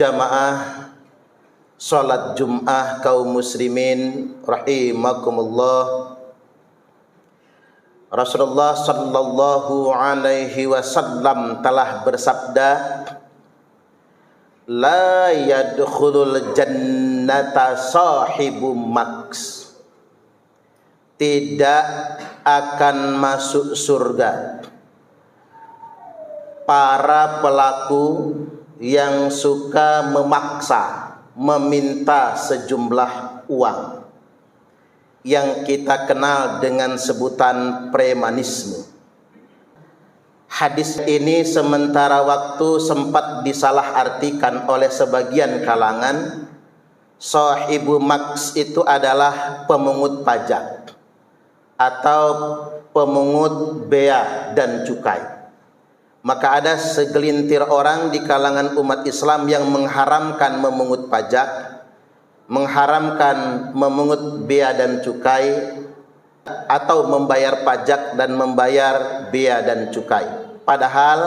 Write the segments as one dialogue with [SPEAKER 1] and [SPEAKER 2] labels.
[SPEAKER 1] Jamaah salat Jum'ah kaum muslimin rahimakumullah. Rasulullah sallallahu alaihi wasallam telah bersabda, la yadkhulul jannata sahibu maks, tidak akan masuk surga para pelaku yang suka memaksa meminta sejumlah uang yang kita kenal dengan sebutan premanisme. Hadis ini sementara waktu sempat disalahartikan oleh sebagian kalangan. Sahibu maks itu adalah pemungut pajak atau pemungut bea dan cukai. Maka ada segelintir orang di kalangan umat Islam yang mengharamkan memungut pajak, mengharamkan memungut bea dan cukai, atau membayar pajak dan membayar bea dan cukai. Padahal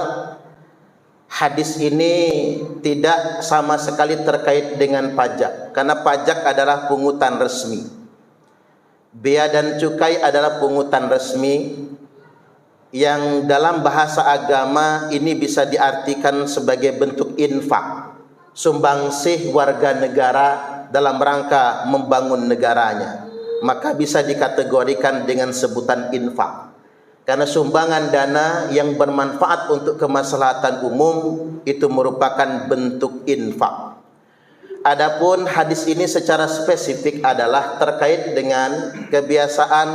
[SPEAKER 1] hadis ini tidak sama sekali terkait dengan pajak, karena pajak adalah pungutan resmi. Bea dan cukai adalah pungutan resmi yang dalam bahasa agama ini bisa diartikan sebagai bentuk infak, sumbangsih warga negara dalam rangka membangun negaranya. Maka bisa dikategorikan dengan sebutan infak, karena sumbangan dana yang bermanfaat untuk kemaslahatan umum itu merupakan bentuk infak. Adapun hadis ini secara spesifik adalah terkait dengan kebiasaan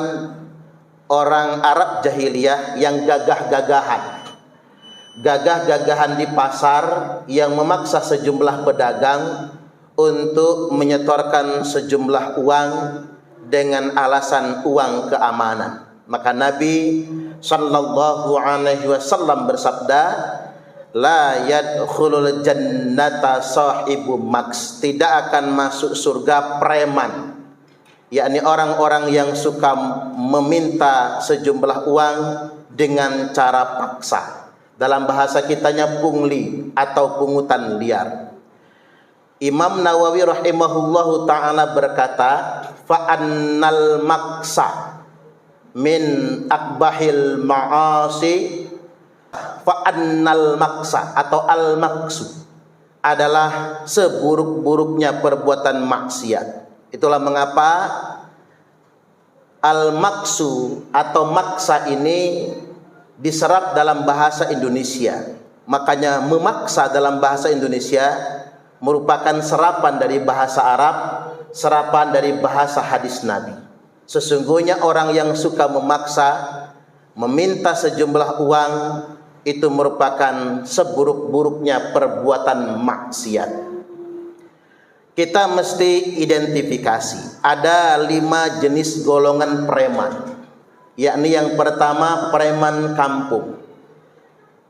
[SPEAKER 1] orang Arab jahiliyah yang gagah-gagahan di pasar, yang memaksa sejumlah pedagang untuk menyetorkan sejumlah uang dengan alasan uang keamanan. Maka Nabi sallallahu alaihi wasallam bersabda, la yadkhulul jannata sahibu maks, tidak akan masuk surga preman, yakni orang-orang yang suka meminta sejumlah uang dengan cara paksa. Dalam bahasa kitanya pungli atau pungutan liar. Imam Nawawi rahimahullahu ta'ala berkata, fa'annal maksa min akbahil ma'asi, fa'annal maksa atau al-maksu adalah seburuk-buruknya perbuatan maksiat. Itulah mengapa al-maksu atau maksa ini diserap dalam bahasa Indonesia. Makanya memaksa dalam bahasa Indonesia merupakan serapan dari bahasa Arab, serapan dari bahasa hadis Nabi. Sesungguhnya orang yang suka memaksa, meminta sejumlah uang, itu merupakan seburuk-buruknya perbuatan maksiat. Kita mesti identifikasi, ada 5 jenis golongan preman. Yakni yang pertama preman kampung,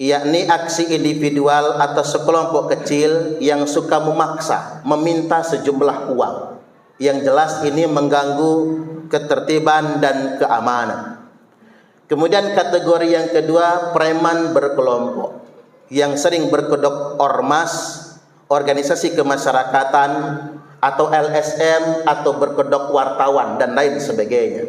[SPEAKER 1] yakni aksi individual atau sekelompok kecil yang suka memaksa meminta sejumlah uang. Yang jelas ini mengganggu ketertiban dan keamanan. Kemudian kategori yang kedua preman berkelompok, yang sering berkedok ormas, organisasi kemasyarakatan, atau LSM, atau berkedok wartawan dan lain sebagainya.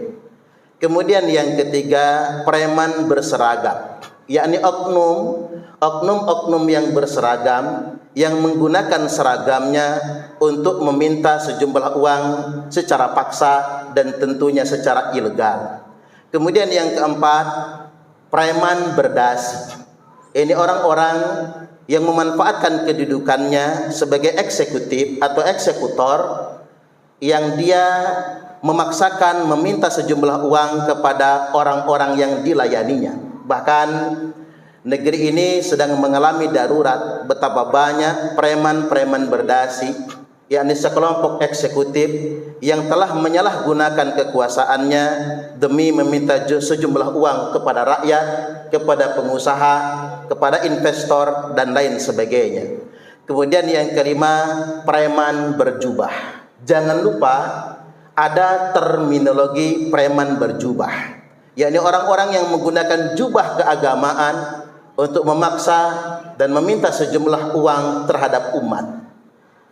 [SPEAKER 1] Kemudian yang ketiga preman berseragam, yakni oknum yang berseragam yang menggunakan seragamnya untuk meminta sejumlah uang secara paksa dan tentunya secara ilegal. Kemudian yang keempat preman berdasi. Ini orang-orang yang memanfaatkan kedudukannya sebagai eksekutif atau eksekutor, yang dia memaksakan meminta sejumlah uang kepada orang-orang yang dilayaninya. Bahkan negeri ini sedang mengalami darurat. Betapa banyak preman-preman berdasi, yakni sekelompok eksekutif yang telah menyalahgunakan kekuasaannya demi meminta sejumlah uang kepada rakyat, kepada pengusaha, kepada investor dan lain sebagainya. Kemudian yang kelima preman berjubah. Jangan lupa ada terminologi preman berjubah, yakni orang-orang yang menggunakan jubah keagamaan untuk memaksa dan meminta sejumlah uang terhadap umat.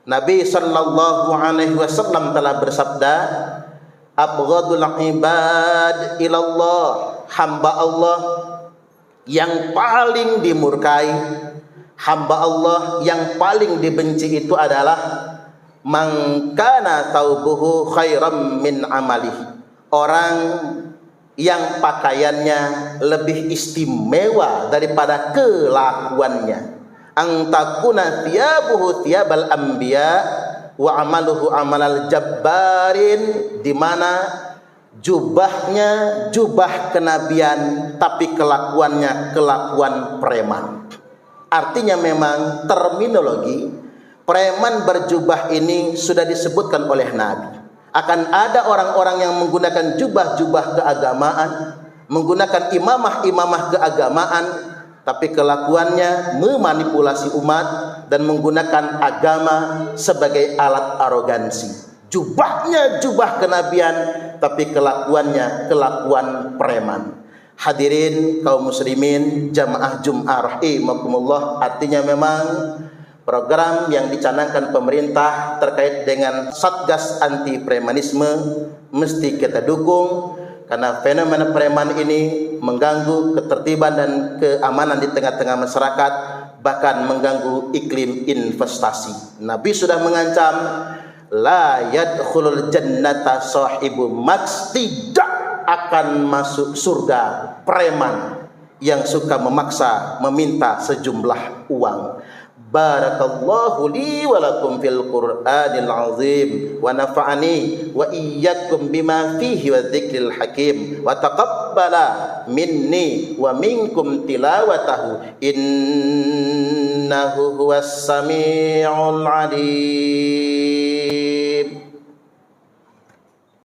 [SPEAKER 1] Nabi sallallahu alaihi wasallam telah bersabda, abghadul ibad ilallah, hamba Allah yang paling dimurkai, hamba Allah yang paling dibenci itu adalah man kana taubuhu khairam min amalih, orang yang pakaiannya lebih istimewa daripada kelakuannya. Ang takuna thiyabuhu thiyabal anbiya wa amaluhu amalal jabbarin, di mana jubahnya jubah kenabian tapi kelakuannya kelakuan preman. Artinya memang terminologi preman berjubah ini sudah disebutkan oleh Nabi. Akan ada orang-orang yang menggunakan jubah-jubah keagamaan, menggunakan imamah-imamah keagamaan, tapi kelakuannya memanipulasi umat dan menggunakan agama sebagai alat arogansi. Jubahnya jubah kenabian, tapi kelakuannya kelakuan preman. Hadirin kaum muslimin jamaah Jum'ah rahimakumullah, artinya memang program yang dicanangkan pemerintah terkait dengan Satgas anti premanisme mesti kita dukung, karena fenomena preman ini mengganggu ketertiban dan keamanan di tengah-tengah masyarakat, bahkan mengganggu iklim investasi. Nabi sudah mengancam, la yadkhulul jannata sahibu maks, tidak akan masuk surga preman yang suka memaksa meminta sejumlah uang. Barakallahu li wa lakum fil Qur'anil azim wa nafa'ani wa iyyakum bima fihi wa dzikril hakim wa taqabbala minni wa minkum tilawatahu innahu huwas samiul alim.